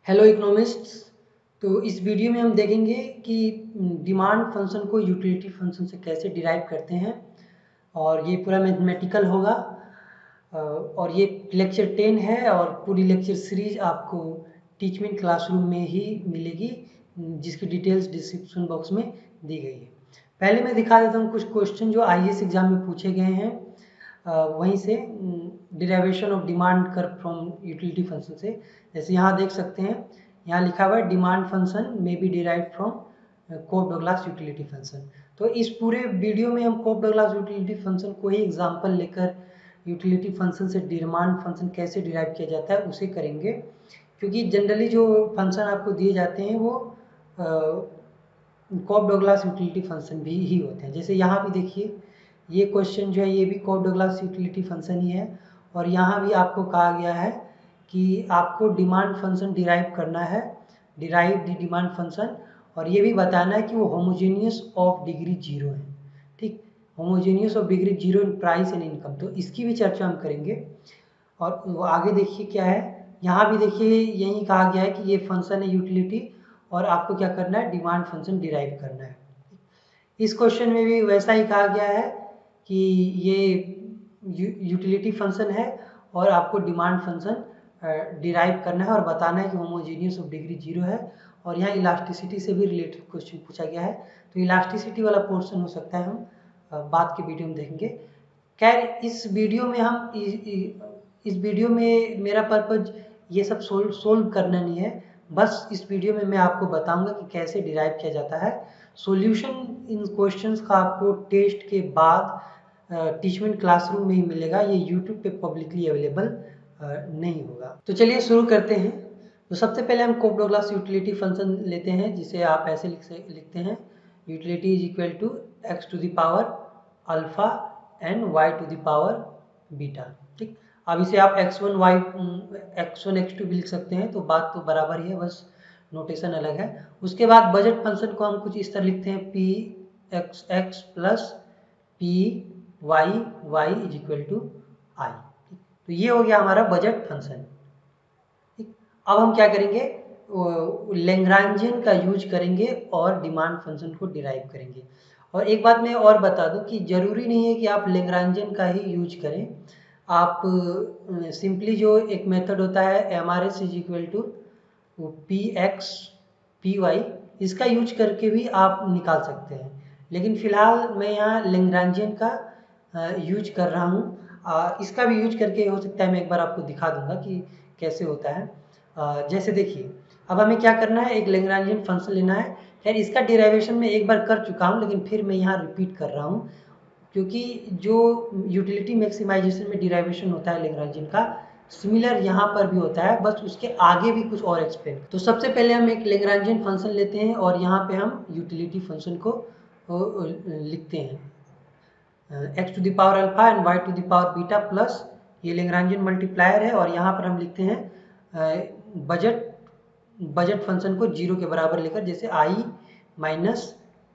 Hello economists. तो इस video में हम देखेंगे कि डिमांड फंक्शन को यूटिलिटी फंक्शन से कैसे डिराइव करते हैं और ये पूरा मैथमेटिकल होगा। और ये लेक्चर 10 है और पूरी लेक्चर सीरीज आपको टीचमेंट क्लासरूम में ही मिलेगी, जिसकी डिटेल्स डिस्क्रिप्शन बॉक्स में दी गई है। पहले मैं दिखा देता हूँ कुछ क्वेश्चन जो आईएएस एग्जाम में पूछे गए हैं, वहीं से derivation of demand curve from utility function से। जैसे यहाँ देख सकते हैं, यहाँ लिखा हुआ है डिमांड फंक्शन में be derive from Cobb Douglas utility function. तो इस पूरे वीडियो में हम कोप-डगलास यूटिलिटी फंक्शन को ही एग्जांपल लेकर यूटिलिटी फंक्शन से डिमांड फंक्शन कैसे डिराइव किया जाता है उसे करेंगे, क्योंकि जनरली जो फंक्शन आपको दिए जाते हैं वो कोप-डगलास यूटिलिटी फंक्शन भी ही होते हैं। जैसे यहाँ भी देखिए, ये क्वेश्चन जो है ये भी कोप-डगलास यूटिलिटी फंक्शन ही है, और यहाँ भी आपको कहा गया है कि आपको डिमांड फंक्शन डिराइव करना है, डिराइव द डिमांड फंक्शन, और ये भी बताना है कि वो होमोजेनियस ऑफ डिग्री 0 है। ठीक, homogeneous of degree 0 in price and income, तो इसकी भी चर्चा हम करेंगे। और वो आगे देखिए क्या है, यहाँ भी देखिए यही कहा गया है कि ये फंक्शन है यूटिलिटी और आपको क्या करना है, डिमांड फंक्शन डिराइव करना है। इस क्वेश्चन में भी वैसा ही कहा गया है कि ये यूटिलिटी फंक्शन है और आपको डिमांड फंक्शन डिराइव करना है और बताना है कि होमोजेनियस ऑफ डिग्री 0 है। और यहाँ इलास्टिसिटी से भी रिलेटेड क्वेश्चन पूछा गया है, तो इलास्टिसिटी वाला पोर्शन हो सकता है हम बाद के वीडियो में देखेंगे। खैर, इस वीडियो में हम इस वीडियो में मेरा पर्पज ये सब सोल्व करना नहीं है, बस इस वीडियो में मैं आपको बताऊंगा कि कैसे डिराइव किया जाता है। सॉल्यूशन इन क्वेश्चंस का आपको टेस्ट के बाद टीचमेंट क्लासरूम में ही मिलेगा, ये यूट्यूब पे पब्लिकली अवेलेबल नहीं होगा। तो चलिए शुरू करते हैं। तो सबसे पहले हम कोप-डगलास यूटिलिटी फंक्शन लेते हैं, जिसे आप ऐसे लिखते हैं, utility is equal to x to the power alpha and y to the power beta. ठीक, अब इसे आप x1 x2 भी लिख सकते हैं, तो बात तो बराबर ही है, बस नोटेशन अलग है। उसके बाद बजट फंक्शन को हम कुछ इस तरह लिखते हैं, P X X plus P Y Y is equal to I. तो ये हो गया हमारा बजट फंक्शन। ठीक, अब हम क्या करेंगे, लैग्रांजियन का यूज करेंगे और डिमांड फंक्शन को डिराइव करेंगे। और एक बात मैं और बता दूं कि जरूरी नहीं है कि आप लैग्रांजियन का ही यूज करें। आप सिंपली जो एक मेथड होता है M R S is equal to P x P y, इसका यूज करके भी आप निकाल सकते हैं, लेकिन फिलहाल मैं यहाँ लैग्रांजियन का यूज कर रहा हूँ। इसका भी यूज करके हो सकता है मैं एक बार आपको दिखा दूंगा कि कैसे होता है। जैसे देखिए, अब हमें क्या करना है, एक लैग्रांजियन फंक्शन लेना है। खैर, इसका डिराइवेशन मैं एक बार कर चुका हूँ, लेकिन फिर मैं यहाँ रिपीट कर रहा हूँ, क्योंकि जो यूटिलिटी मैक्सिमाइजेशन में डिराइवेशन होता है लैग्रांजियन का, सिमिलर यहाँ पर भी होता है, बस उसके आगे भी कुछ और एक्सप्लेन। तो सबसे पहले हम एक लैग्रांजियन फंक्शन लेते हैं और यहाँ पे हम यूटिलिटी फंक्शन को लिखते हैं, x to the power alpha and y to the power beta plus, ये लैग्रांजियन मल्टीप्लायर है, और यहाँ पर हम लिखते हैं बजट फंक्शन को 0 के बराबर लेकर, जैसे I minus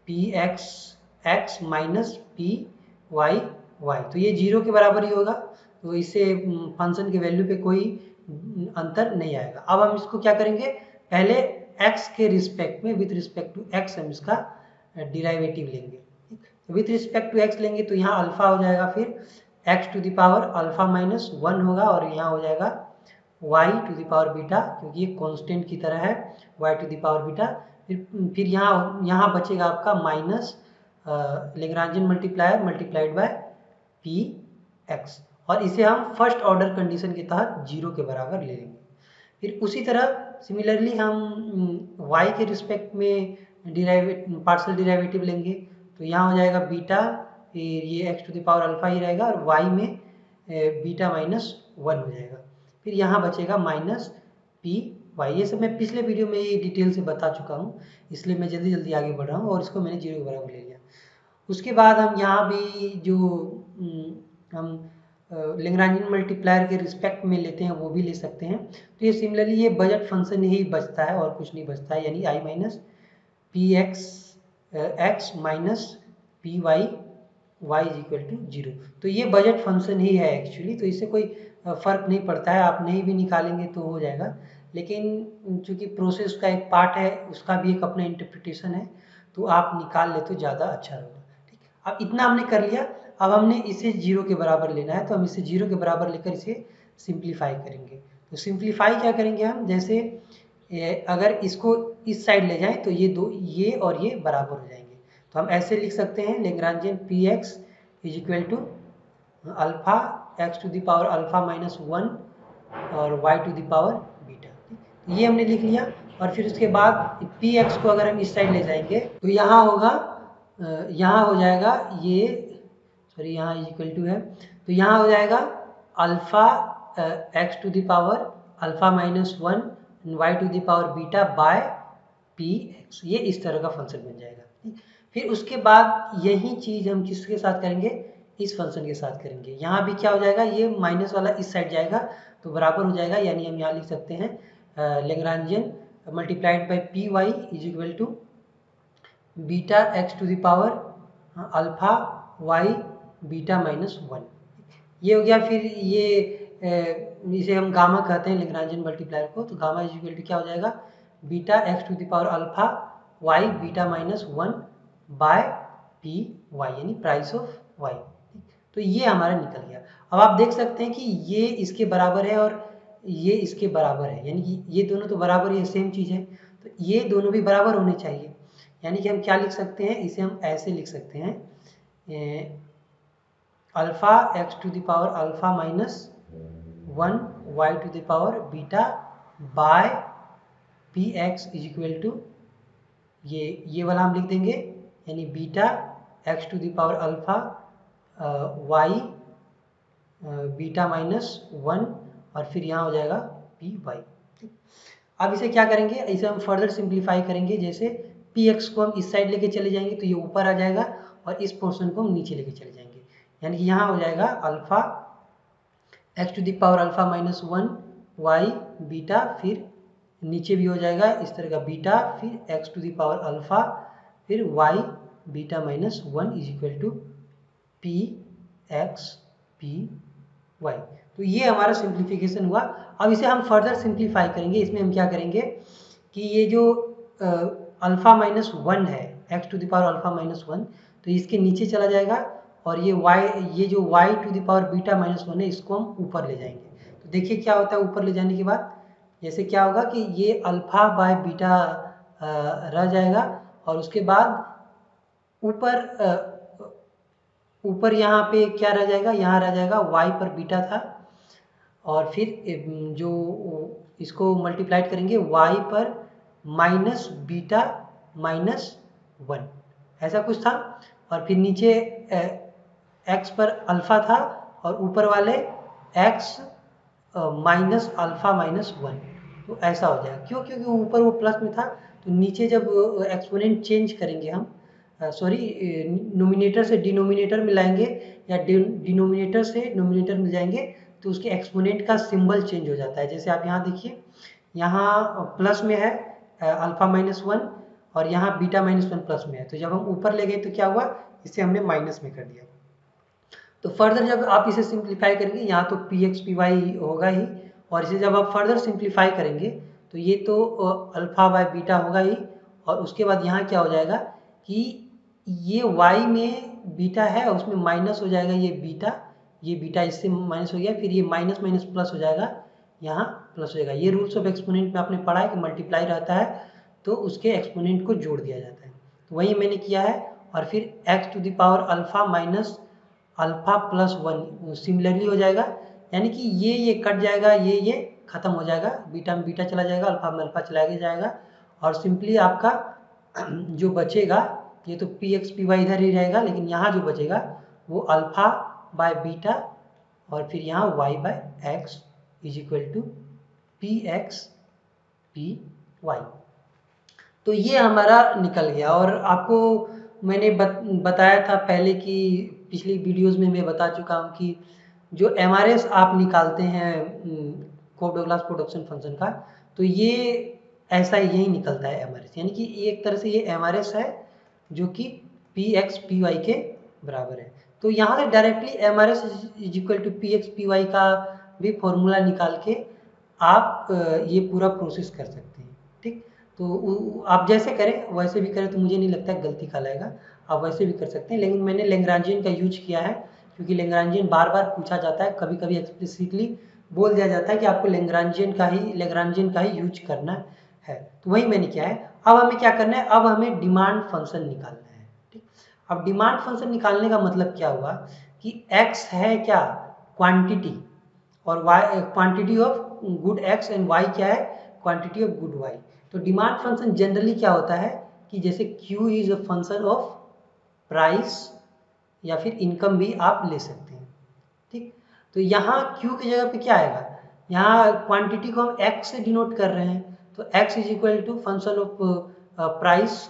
P X X minus P Y Y, तो ये 0 के बराबर ही होगा, तो इससे फंक्शन के वैल्यू पे कोई अंतर नहीं आएगा। अब हम इसको क्या करेंगे, पहले x के रिस्पेक्ट में विथ रिस्पेक्ट टू x हम इसका डिराइवेटिव लेंगे। विथ रिस्पेक्ट टू x लेंगे तो यहाँ अल्फा हो जाएगा, फिर x to the power alpha minus 1 होगा, और यहाँ हो जाएगा y to the power beta, क्योंकि ये कांस्टेंट की तरह है, y to the power beta. फिर यहाँ बचेगा आपका minus Lagrangian multiplier multiplied by p x, और इसे हम फर्स्ट ऑर्डर कंडीशन के तहत 0 के बराबर ले लेंगे। फिर उसी तरह सिमिलरली हम y के रिस्पेक्ट में पार्शियल डिराइवेटिव लेंगे, तो यहाँ हो जाएगा बीटा, फिर ये x to the power alpha ही रहेगा, और y में बीटा माइनस 1 हो जाएगा, फिर यहाँ बचेगा माइनस पी वाई। ये सब मैं पिछले वीडियो में ये डिटेल से बता चुका हूँ, इसलिए मैं जल्दी जल्दी आगे बढ़ रहा हूँ, और इसको मैंने 0 के बराबर ले लिया। उसके बाद हम यहाँ भी जो हम लैग्रांजियन मल्टीप्लायर के रिस्पेक्ट में लेते हैं वो भी ले सकते हैं, तो ये सिमिलरली ये बजट फंक्शन ही बचता है और कुछ नहीं बचता है, यानी I minus P X X minus P Y Y is equal to 0। तो ये बजट फंक्शन ही है एक्चुअली, तो इससे कोई फर्क नहीं पड़ता है, आप नहीं भी निकालेंगे तो हो जाएगा, लेकिन चूंकि प्रोसेस का एक पार्ट है, उसका भी एक अपना इंटरप्रिटेशन है, तो आप निकाल ले तो ज़्यादा अच्छा होगा। ठीक, अब इतना हमने कर लिया। अब हमने इसे 0 के बराबर लेना है, तो हम इसे 0 के बराबर लेकर इसे सिंप्लीफाई करेंगे। तो सिंप्लीफाई क्या करेंगे हम, जैसे अगर इसको इस साइड ले जाएं तो ये और ये बराबर हो जाएंगे। तो हम ऐसे लिख सकते हैं, Lagrangian p x is equal to alpha x to the power alpha minus 1 और Y to the power beta. तो ये हमने लिख लिया। और फिर उसके बाद पी एक्स को अगर हम इस साइड ले जाएंगे तो यहाँ होगा, यहाँ हो जाएगा ये, सॉरी यहाँ इज इक्वल टू है, तो यहाँ हो जाएगा alpha x to the power alpha minus 1 y to the power beta by p x. ये इस तरह का फंक्शन बन जाएगा। फिर उसके बाद यही चीज़ हम किसके साथ करेंगे, इस फंक्शन के साथ करेंगे। यहाँ भी क्या हो जाएगा, ये माइनस वाला इस साइड जाएगा तो बराबर हो जाएगा, यानी हम यहाँ लिख सकते हैं Lagrangian multiplied by p y is equal to beta x to the power alpha y beta minus 1। ये हो गया। फिर ये इसे हम गामा कहते हैं लेग्रांजियन मल्टीप्लायर को, तो गामा इज इक्वल टू क्या हो जाएगा, beta x to the power alpha y beta minus 1 by p y, यानी प्राइस ऑफ वाई। तो ये हमारा निकल गया। अब आप देख सकते हैं कि ये इसके बराबर है और ये इसके बराबर है, यानी कि ये दोनों तो बराबर ही है, सेम चीज़ है, तो ये दोनों भी बराबर होने चाहिए। यानी कि हम क्या लिख सकते हैं, इसे हम ऐसे लिख सकते हैं, alpha x to the power alpha minus 1 y to the power beta by p x is equal to ये वाला हम लिख देंगे, यानी beta x to the power alpha y beta minus 1 और फिर यहाँ हो जाएगा पी वाई। अब इसे क्या करेंगे, इसे हम फर्दर सिंप्लीफाई करेंगे। जैसे पी एक्स को हम इस साइड लेके चले जाएंगे तो ये ऊपर आ जाएगा और इस पोर्शन को हम नीचे लेके चले जाएंगे, यानी कि यहाँ हो जाएगा alpha x to the power alpha minus 1 y beta, फिर नीचे भी हो जाएगा इस तरह का बीटा, फिर x to the power alpha, फिर Y beta minus 1 is equal to P x P Y. तो ये हमारा सिंप्लीफिकेशन हुआ। अब इसे हम फर्दर सिंप्लीफाई करेंगे। इसमें हम क्या करेंगे कि ये जो अल्फा माइनस 1 है, x to the power alpha minus 1, तो इसके नीचे चला जाएगा और ये जो y to the power beta minus 1 है, इसको हम ऊपर ले जाएंगे। तो देखिए क्या होता है ऊपर ले जाने के बाद, जैसे क्या होगा कि ये अल्फा बाय बीटा रह जाएगा और उसके बाद ऊपर यहाँ पे क्या रह जाएगा, यहाँ रह जाएगा y पर बीटा था और फिर जो इसको मल्टीप्लाइड करेंगे y पर माइनस बीटा माइनस 1, ऐसा कुछ था। और फिर नीचे x पर अल्फा था और ऊपर वाले x माइनस अल्फा माइनस 1, तो ऐसा हो जाएगा। क्यों, क्योंकि ऊपर वो प्लस में था, तो नीचे जब एक्सपोनेंट चेंज करेंगे हम, सॉरी नोमिनेटर से डिनोमिनेटर में लाएंगे या डिनोमिनेटर से नोमिनेटर में जाएंगे तो उसके एक्सपोनेंट का सिंबल चेंज हो जाता है। जैसे आप यहाँ देखिए, यहाँ प्लस में है अल्फा माइनस 1 और यहाँ बीटा माइनस 1 प्लस में है, तो जब हम ऊपर ले गए तो क्या हुआ, इसे हमने माइनस में कर दिया। तो फर्दर जब आप इसे सिंप्लीफाई करेंगे, यहाँ तो पी एक्स पी वाई होगा ही, और इसे जब आप फर्दर सिंप्लीफाई करेंगे तो ये तो अल्फा बाय बीटा होगा ही, और उसके बाद यहाँ क्या हो जाएगा कि ये y में बीटा है और उसमें माइनस हो जाएगा ये बीटा इससे माइनस हो गया, फिर ये माइनस माइनस प्लस हो जाएगा, यहाँ प्लस हो जाएगा। ये रूल्स ऑफ एक्सपोनेंट में आपने पढ़ा है कि मल्टीप्लाई रहता है तो उसके एक्सपोनेंट को जोड़ दिया जाता है, तो वही मैंने किया है। और फिर x to the power alpha minus alpha plus 1 similarly हो जाएगा, यानी कि ये कट जाएगा, ये खत्म हो जाएगा, बीटा में बीटा चला जाएगा, अल्फा में अल्फा चला जाएगा, और सिंपली आपका जो बचेगा, ये तो पी एक्स पी वाई इधर ही रहेगा, लेकिन यहाँ जो बचेगा वो अल्फा बाय बीटा और फिर यहाँ y by x is equal to P x P Y. तो ये हमारा निकल गया। और आपको मैंने बताया था पहले कि पिछली वीडियोस में मैं बता चुका हूँ कि जो एमआरएस आप निकालते हैं कोप-डगलास प्रोडक्शन फंक्शन का, तो ये ऐसा यही निकलता है एमआरएस, यानी कि एक तरह से ये एमआरएस है जो कि पी एक्स पी वाई के बराबर है। तो यहाँ से directly MRS is equal to P x P y का भी फॉर्मूला निकाल के आप ये पूरा प्रोसेस कर सकते हैं। ठीक, तो आप जैसे करें वैसे भी करें तो मुझे नहीं लगता गलती का लाएगा, आप वैसे भी कर सकते हैं। लेकिन मैंने लैग्रांजियन का यूज किया है क्योंकि लैग्रांजियन बार बार पूछा जाता है, कभी कभी एक्सप्लिसिटली बोल दिया जाता है कि आपको लैग्रांजियन का ही यूज करना है, तो वही मैंने किया है। अब हमें क्या करना है, अब हमें डिमांड फंक्शन निकालना है। ठीक, अब डिमांड फंक्शन निकालने का मतलब क्या हुआ कि x है क्या, क्वांटिटी, और y quantity of good x and y क्या है, क्वांटिटी ऑफ गुड y। तो डिमांड फंक्शन जनरली क्या होता है कि जैसे q is a function of price या फिर इनकम भी आप ले सकते हैं। ठीक, तो यहाँ q की जगह पे क्या आएगा, यहाँ क्वांटिटी को हम x से डिनोट कर रहे हैं, तो x is equal to function of price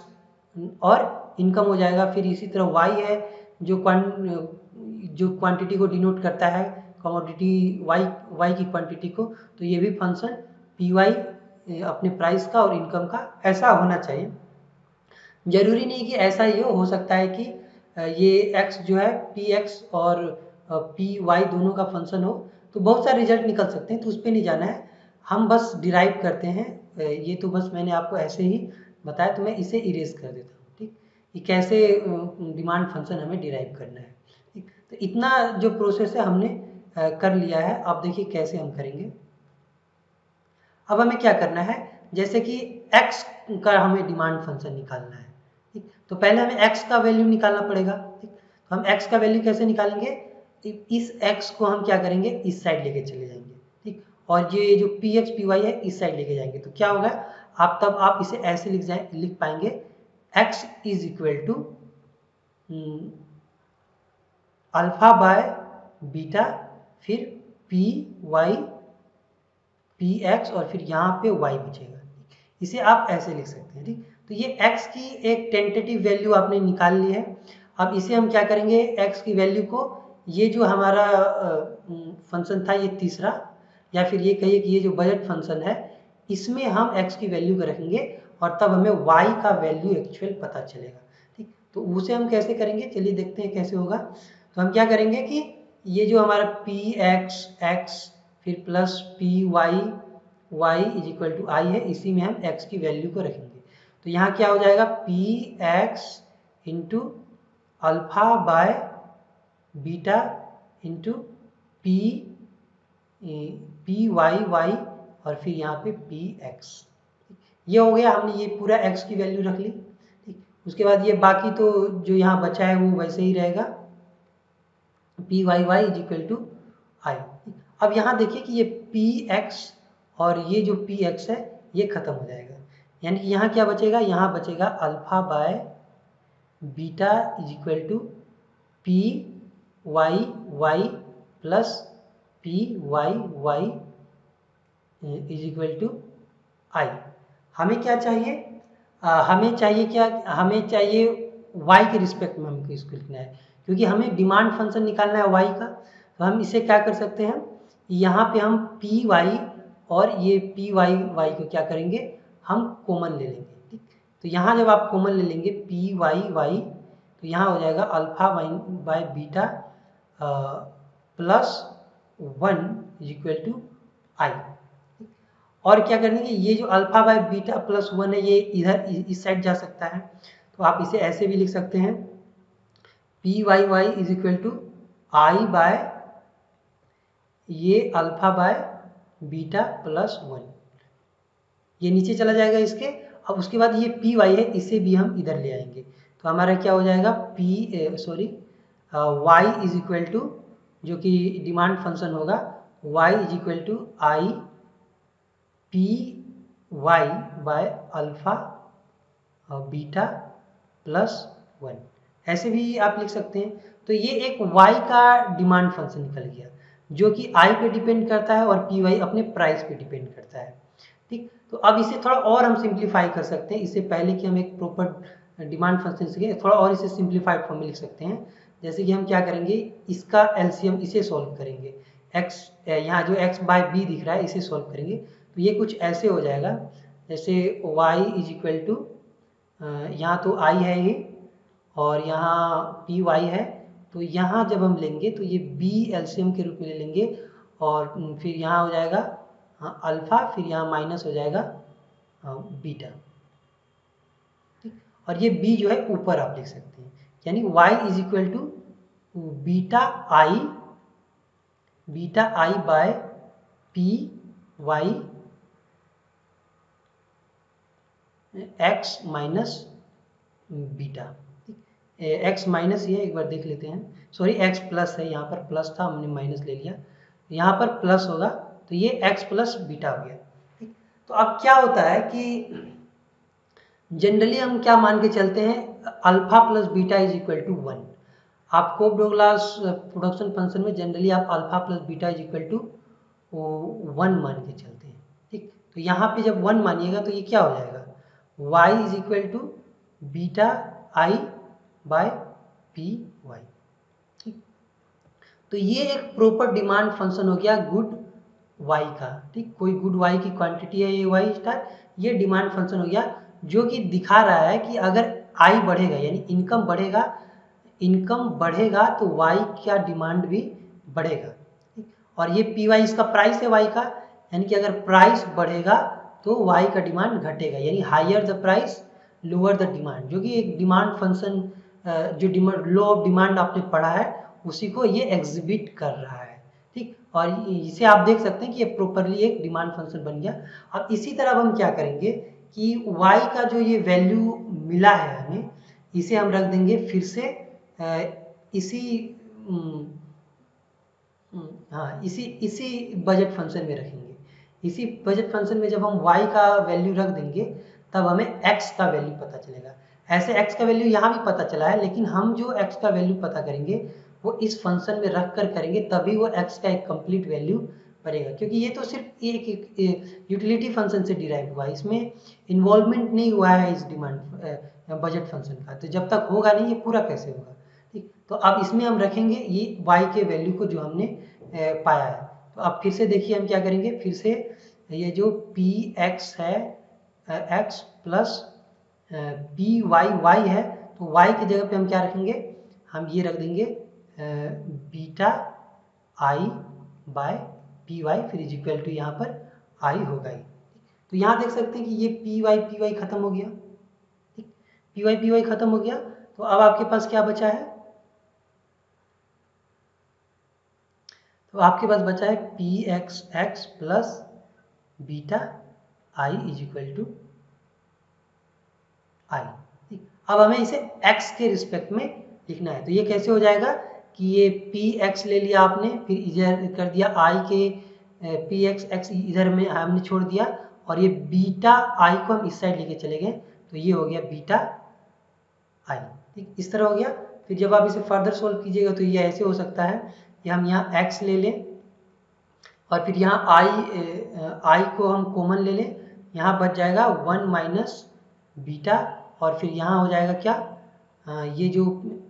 और इनकम हो जाएगा। फिर इसी तरह y है जो क्वांटिटी को डिनोट करता है, कमोडिटी y की क्वांटिटी को, तो ये भी फंक्शन py अपने प्राइस का और इनकम का ऐसा होना चाहिए। जरूरी नहीं कि ऐसा ही हो सकता है कि ये x जो है px और py दोनों का फंक्शन हो, तो बहुत सारे रिजल्ट निकल सकते हैं, तो उस पर नहीं जाना है, हम बस डिराइव करते हैं। ये तो बस मैंने आपको ऐसे ही बताया, तो मैं इसे इरेज कर देता हूँ। ठीक, कि कैसे डिमांड फंक्शन हमें डिराइव करना है। ठीक, तो इतना जो प्रोसेस है हमने कर लिया है। अब देखिए कैसे हम करेंगे। अब हमें क्या करना है, जैसे कि x का हमें डिमांड फंक्शन निकालना है। ठीक, तो पहले हमें x का वैल्यू निकालना पड़ेगा। ठीक, तो हम x का वैल्यू कैसे निकालेंगे, इस x को हम क्या करेंगे, इस साइड लेके चले जाएंगे। ठीक, और ये जो px py है इस साइड लेके जाएंगे, तो क्या होगा, आप इसे ऐसे लिख पाएंगे, x is equal to alpha by beta, फिर पी वाई पी एक्स और फिर यहाँ पे y बचेगा। इसे आप ऐसे लिख सकते हैं। ठीक, तो ये x की एक टेंटेटिव वैल्यू आपने निकाल ली है। अब इसे हम क्या करेंगे, x की वैल्यू को, ये जो हमारा फंक्शन था ये तीसरा, या फिर ये कहिए कि ये जो बजट फंक्शन है, इसमें हम x की वैल्यू को रखेंगे और तब हमें y का वैल्यू एक्चुअल पता चलेगा। ठीक, तो उसे हम कैसे करेंगे, चलिए देखते हैं कैसे होगा। तो हम क्या करेंगे कि ये जो हमारा पी एक्स एक्स फिर plus P Y Y is equal to I है, इसी में हम x की वैल्यू को रखेंगे। तो यहाँ क्या हो जाएगा, p x into alpha by beta into p p Y y और फिर यहाँ पे पी एक्स। ये हो गया, हमने ये पूरा x की वैल्यू रख ली। ठीक, उसके बाद ये बाकी तो जो यहाँ बचा है वो वैसे ही रहेगा, P Y Y is equal to I. अब यहाँ देखिए कि ये पी एक्स और ये जो पी एक्स है ये खत्म हो जाएगा, यानी कि यहाँ क्या बचेगा, यहाँ बचेगा alpha by beta is equal to P Y Y plus P Y Y is equal to I. हमें क्या चाहिए, हमें चाहिए क्या, हमें चाहिए y के रिस्पेक्ट में हमको इसको लिखना है, क्योंकि हमें डिमांड फंक्शन निकालना है y का। तो हम इसे क्या कर सकते हैं, यहाँ पे हम पी वाई और ये पी वाई वाई को क्या करेंगे, हम कॉमन ले लेंगे। ठीक, तो यहाँ जब आप कॉमन ले लेंगे पी वाई वाई, तो यहाँ हो जाएगा alpha by beta plus 1 is equal to I. और क्या करेंगे, ये जो अल्फा बाय बीटा प्लस 1 है ये इधर इस साइड जा सकता है, तो आप इसे ऐसे भी लिख सकते हैं, p Y Y is equal to I by ये अल्फा बाय बीटा प्लस 1, ये नीचे चला जाएगा इसके। अब उसके बाद ये पी वाई है, इसे भी हम इधर ले आएंगे, तो हमारा क्या हो जाएगा, वाई इज इक्वल टू, जो कि डिमांड फंक्शन होगा, y is equal to I p y by alpha beta plus 1, ऐसे भी आप लिख सकते हैं। तो ये एक y का डिमांड फंक्शन निकल गया, जो कि i पे डिपेंड करता है और पी वाई अपने प्राइस पे डिपेंड करता है। ठीक, तो अब इसे थोड़ा और हम सिंप्लीफाई कर सकते हैं, इससे पहले कि हम एक प्रॉपर डिमांड फंक्शन सीखे, थोड़ा और इसे सिंप्लीफाइड फॉर्म में लिख सकते हैं। जैसे कि हम क्या करेंगे, इसका एलसीएम इसे सॉल्व करेंगे, x यहाँ जो x बाय बी दिख रहा है इसे सॉल्व करेंगे, तो ये कुछ ऐसे हो जाएगा, जैसे y इज इक्वल टू, यहाँ तो i है ये और यहाँ पी वाई है, तो यहाँ जब हम लेंगे तो ये b एलसीएम के रूप में ले लेंगे और फिर यहाँ हो जाएगा हाँ अल्फा, फिर यहाँ माइनस हो जाएगा बीटा, ठीक। और ये बी जो है ऊपर आप लिख सकते हैं, यानी y is equal to beta I by p y x minus beta, x minus ये एक बार देख लेते हैं, सॉरी एक्स प्लस है, यहाँ पर प्लस था हमने माइनस ले लिया, यहाँ पर प्लस होगा तो ये एक्स प्लस बीटा हो गया, ठीक। तो अब क्या होता है कि जनरली हम क्या मान के चलते हैं, alpha plus beta is equal to 1। आप कोप-डोगलास प्रोडक्शन फंक्शन में जनरली आप alpha plus beta is equal to 1 मान के चलते हैं, ठीक। तो यहाँ पे जब 1 मानिएगा तो ये क्या हो जाएगा, y is equal to beta I by p y, ठीक। तो ये एक प्रॉपर डिमांड फंक्शन हो गया गुड y का, ठीक। कोई गुड y की क्वांटिटी है ये y स्टार, ये डिमांड फंक्शन हो गया जो कि दिखा रहा है कि अगर i बढ़ेगा यानी इनकम बढ़ेगा तो y का डिमांड भी बढ़ेगा, ठीक। और ये पी वाई इसका प्राइस है y का, यानी कि अगर प्राइस बढ़ेगा तो y का डिमांड घटेगा, यानी higher the price lower the demand, जो कि एक डिमांड फंक्शन जो डिमांड लॉ ऑफ डिमांड आपने पढ़ा है उसी को ये एग्जिबिट कर रहा है, ठीक। और इसे आप देख सकते हैं कि ये प्रॉपरली एक डिमांड फंक्शन बन गया। अब इसी तरह हम क्या करेंगे कि y का जो ये वैल्यू मिला है हमें, इसे हम रख देंगे फिर से इसी इसी बजट फंक्शन में रखेंगे। इसी बजट फंक्शन में जब हम y का वैल्यू रख देंगे तब हमें x का वैल्यू पता चलेगा। ऐसे x का वैल्यू यहाँ भी पता चला है, लेकिन हम जो x का वैल्यू पता करेंगे वो इस फंक्शन में रख कर करेंगे, तभी वो x का एक कंप्लीट वैल्यू बनेगा, क्योंकि ये तो सिर्फ एक यूटिलिटी फंक्शन से डिराइव हुआ है, इसमें इन्वॉल्वमेंट नहीं हुआ है इस डिमांड बजट फंक्शन का, तो जब तक होगा नहीं ये पूरा कैसे होगा, ठीक। तो अब इसमें हम रखेंगे ये y के वैल्यू को जो हमने पाया है। तो अब फिर से देखिए हम क्या करेंगे, फिर से ये जो पी एक्स है x plus P Y y है, तो y की जगह पे हम क्या रखेंगे, हम ये रख देंगे beta I by p y, फिर इज इक्वल टू यहाँ पर आई होगा ही। तो यहाँ देख सकते हैं कि ये पी वाई खत्म हो गया, ठीक। पी वाई खत्म हो गया, तो अब आपके पास क्या बचा है, तो आपके पास बचा है P X X plus beta I is equal to I, ठीक। अब हमें इसे x के रिस्पेक्ट में लिखना है, तो ये कैसे हो जाएगा कि ये पी एक्स ले लिया आपने, फिर इधर कर दिया आई के पी एक्स एक्स इधर में हमने छोड़ दिया, और ये बीटा आई को हम इस साइड लेके चले गए, तो ये हो गया बीटा आई, ठीक। इस तरह हो गया। फिर जब आप इसे फर्दर सोल्व कीजिएगा तो ये ऐसे हो सकता है कि हम यहाँ x ले लें और फिर यहाँ आई को हम कॉमन ले लें, यहाँ बच जाएगा 1 माइनस बीटा, और फिर यहाँ हो जाएगा क्या, ये जो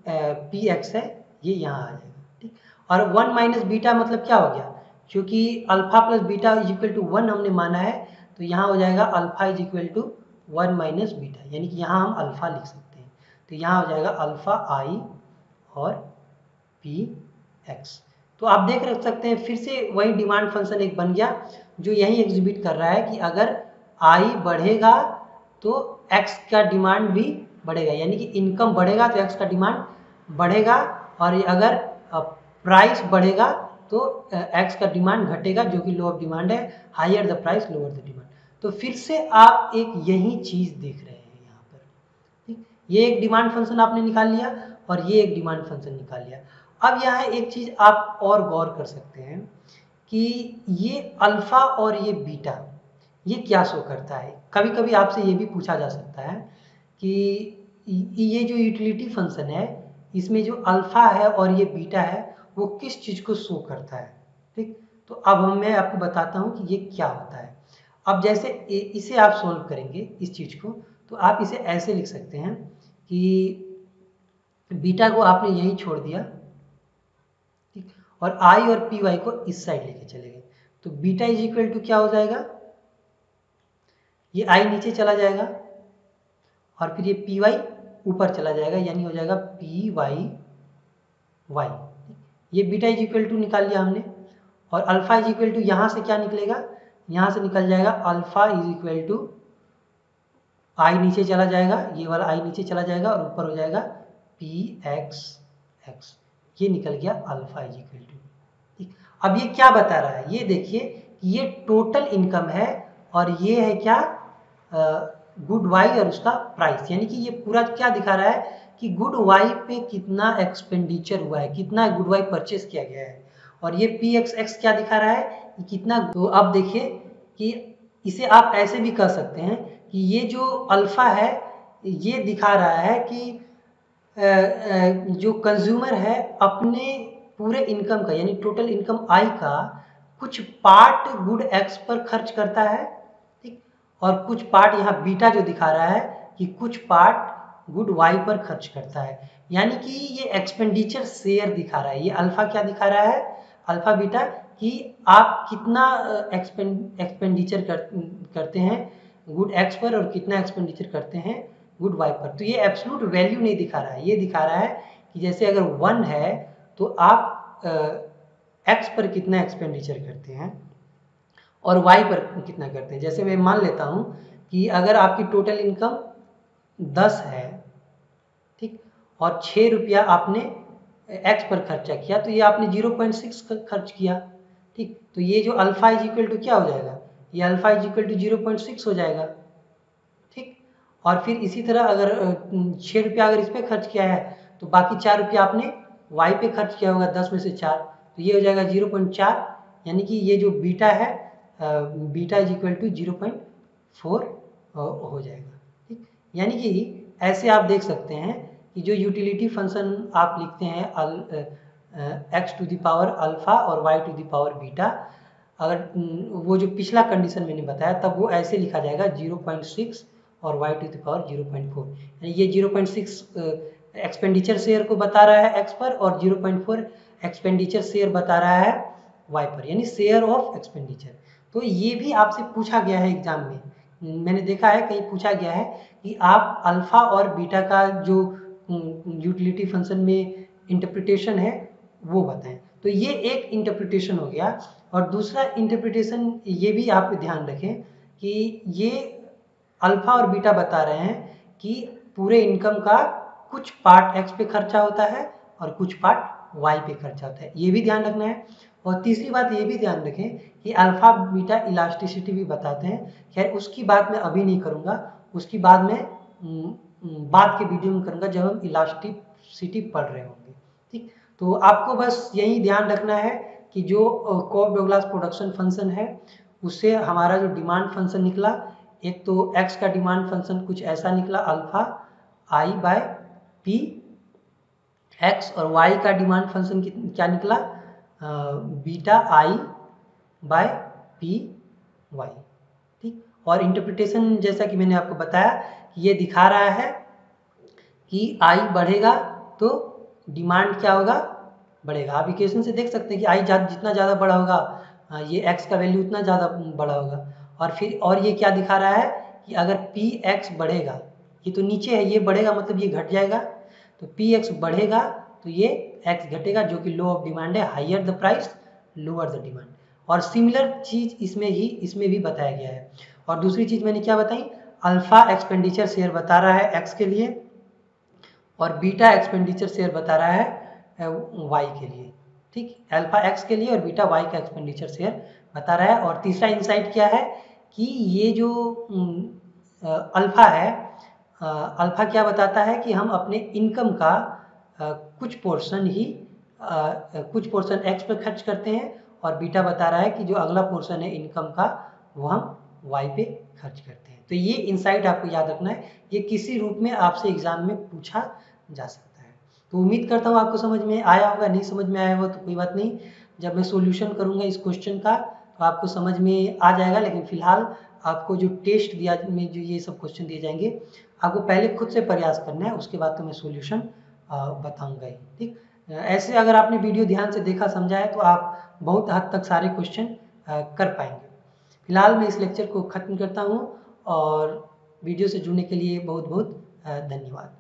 पी एक्स है ये यहाँ आ जाएगा, ठीक। और 1 माइनस बीटा मतलब क्या हो गया, क्योंकि alpha plus beta is equal to 1 हमने माना है, तो यहाँ हो जाएगा alpha is equal to 1 minus beta, यानी कि यहाँ हम अल्फा लिख सकते हैं, तो यहाँ हो जाएगा अल्फा आई और पी एक्स। तो आप देख रख सकते हैं फिर से वही डिमांड फंक्शन एक बन गया जो यही एग्जिबिट कर रहा है कि अगर आई बढ़ेगा तो x का डिमांड भी बढ़ेगा, यानी कि इनकम बढ़ेगा तो x का डिमांड बढ़ेगा, और अगर प्राइस बढ़ेगा तो x का डिमांड घटेगा, जो कि लो ऑफ डिमांड है, higher the price lower the demand. तो फिर से आप एक यही चीज देख रहे हैं यहाँ पर, ठीक। ये एक डिमांड फंक्शन आपने निकाल लिया और ये एक डिमांड फंक्शन निकाल लिया। अब यहाँ एक चीज आप और गौर कर सकते हैं कि ये अल्फा और ये बीटा ये क्या शो करता है। कभी कभी आपसे ये भी पूछा जा सकता है कि ये जो यूटिलिटी फंक्शन है इसमें जो अल्फा है और ये बीटा है वो किस चीज़ को शो करता है, ठीक। तो अब मैं आपको बताता हूँ कि ये क्या होता है। अब जैसे इसे आप सोल्व करेंगे इस चीज़ को, तो आप इसे ऐसे लिख सकते हैं कि बीटा को आपने यहीं छोड़ दिया, ठीक, और आई और पी वाई को इस साइड लेके चले गए, तो बीटा इज इक्वल टू क्या हो जाएगा, ये आई नीचे चला जाएगा और फिर ये पी वाई ऊपर चला जाएगा, यानी हो जाएगा पी वाई वाई। ये बीटा इज इक्वल टू निकाल लिया हमने, और अल्फा इज इक्वल टू यहाँ से क्या निकलेगा, यहाँ से निकल जाएगा अल्फा इज इक्वल टू आई नीचे चला जाएगा, ये वाला आई नीचे चला जाएगा और ऊपर हो जाएगा पी एक्स एक्स, ये निकल गया अल्फा इज इक्वल टू। ठीक, अब ये क्या बता रहा है, ये देखिए ये टोटल इनकम है और ये है क्या गुड वाई और उसका प्राइस, यानी कि ये पूरा क्या दिखा रहा है कि गुड वाई पे कितना एक्सपेंडिचर हुआ है, कितना गुड वाई परचेस किया गया है, और ये पी एक्स एक्स क्या दिखा रहा है कि कितना। तो अब देखिए कि इसे आप ऐसे भी कर सकते हैं कि ये जो अल्फा है ये दिखा रहा है कि जो कंज्यूमर है अपने पूरे इनकम का यानी टोटल इनकम आई का कुछ पार्ट गुड एक्स पर खर्च करता है, ठीक, और कुछ पार्ट यहाँ बीटा जो दिखा रहा है कि कुछ पार्ट गुड वाई पर खर्च करता है, यानी कि ये एक्सपेंडिचर शेयर दिखा रहा है। ये अल्फा क्या दिखा रहा है, अल्फा बीटा, कि आप कितना एक्सपेंडिचर करते हैं गुड एक्स पर और कितना एक्सपेंडिचर करते हैं गुड वाई पर। तो ये एब्सोल्यूट वैल्यू नहीं दिखा रहा है, ये दिखा रहा है कि जैसे अगर 1 है तो आप एक्स पर कितना एक्सपेंडिचर करते हैं और वाई पर कितना करते हैं। जैसे मैं मान लेता हूँ कि अगर आपकी टोटल इनकम 10 है, ठीक, और 6 रुपया आपने एक्स पर खर्चा किया तो ये आपने 0.6 खर्च किया, ठीक, तो ये जो अल्फा इज इक्वल टू क्या हो जाएगा, ये अल्फा इज इक्वल टू 0.6 हो जाएगा, ठीक। और फिर इसी तरह अगर 6 रुपया अगर इस पर खर्च किया है तो बाकी 4 रुपया आपने वाई पे खर्च किया होगा 10 में से 4, तो ये हो जाएगा 0.4, यानी कि ये जो बीटा है बीटा इज इक्वल टू 0.4 हो जाएगा, ठीक। यानी कि ऐसे आप देख सकते हैं कि जो यूटिलिटी फंक्शन आप लिखते हैं x to the power alpha और Y to the power beta, अगर वो जो पिछला कंडीशन मैंने बताया तब वो ऐसे लिखा जाएगा 0.6 और y टू द पावर 0.4, यानी ये 0.6 एक्सपेंडिचर शेयर को बता रहा है x पर और 0.4 एक्सपेंडिचर शेयर बता रहा है y पर, यानी शेयर ऑफ एक्सपेंडिचर। तो ये भी आपसे पूछा गया है एग्जाम में, मैंने देखा है कहीं पूछा गया है कि आप अल्फा और बीटा का जो यूटिलिटी फंक्शन में इंटरप्रिटेशन है वो बताएं। तो ये एक इंटरप्रिटेशन हो गया, और दूसरा इंटरप्रिटेशन ये भी आप ध्यान रखें कि ये अल्फा और बीटा बता रहे हैं कि पूरे इनकम का कुछ पार्ट एक्स पे खर्चा होता है और कुछ पार्ट वाई पे खर्चा होता है, ये भी ध्यान रखना है। और तीसरी बात ये भी ध्यान रखें कि अल्फा बीटा इलास्टिसिटी भी बताते हैं, खैर उसकी बात मैं अभी नहीं करूँगा, उसकी बाद में बाद के वीडियो में करूँगा जब हम इलास्टिसिटी पढ़ रहे होंगे, ठीक। तो आपको बस यही ध्यान रखना है कि जो कॉफ डगलास प्रोडक्शन फंक्शन है उससे हमारा जो डिमांड फंक्शन निकला, एक तो x का डिमांड फंक्शन कुछ ऐसा निकला alpha I by p x, और y का डिमांड फंक्शन क्या निकला beta I by p y, ठीक। और इंटरप्रिटेशन जैसा कि मैंने आपको बताया कि ये दिखा रहा है कि आई बढ़ेगा तो डिमांड क्या होगा, बढ़ेगा। आप इक्वेशन से देख सकते हैं कि आई जितना ज़्यादा बड़ा होगा ये x का वैल्यू उतना ज़्यादा बड़ा होगा। और फिर और ये क्या दिखा रहा है कि अगर पी एक्स बढ़ेगा, ये तो नीचे है, ये बढ़ेगा मतलब ये घट जाएगा, तो पी एक्स बढ़ेगा तो ये x घटेगा, जो कि लॉ ऑफ डिमांड है, higher the price lower the demand. और सिमिलर चीज़ इसमें भी बताया गया है। और दूसरी चीज़ मैंने क्या बताई, अल्फा एक्सपेंडिचर शेयर बता रहा है x के लिए और बीटा एक्सपेंडिचर शेयर बता रहा है वाई के लिए, ठीक, अल्फा एक्स के लिए और बीटा वाई का एक्सपेंडिचर शेयर बता रहा है। और तीसरा इंसाइट क्या है कि ये जो अल्फा है, अल्फा क्या बताता है कि हम अपने इनकम का कुछ पोर्शन एक्स पर खर्च करते हैं, और बीटा बता रहा है कि जो अगला पोर्शन है इनकम का वो हम वाई पे खर्च करते हैं। तो ये इंसाइट आपको याद रखना है, ये किसी रूप में आपसे एग्जाम में पूछा जा सकता है। तो उम्मीद करता हूँ आपको समझ में आया होगा, नहीं समझ में आया होगा तो कोई बात नहीं, जब मैं सॉल्यूशन करूँगा इस क्वेश्चन का तो आपको समझ में आ जाएगा। लेकिन फिलहाल आपको जो टेस्ट दिया में जो ये सब क्वेश्चन दिए जाएंगे आपको पहले खुद से प्रयास करना है, उसके बाद तो मैं सॉल्यूशन बताऊंगा ही, ठीक। ऐसे अगर आपने वीडियो ध्यान से देखा समझा है तो आप बहुत हद तक सारे क्वेश्चन कर पाएंगे। फिलहाल मैं इस लेक्चर को ख़त्म करता हूँ और वीडियो से जुड़ने के लिए बहुत बहुत धन्यवाद।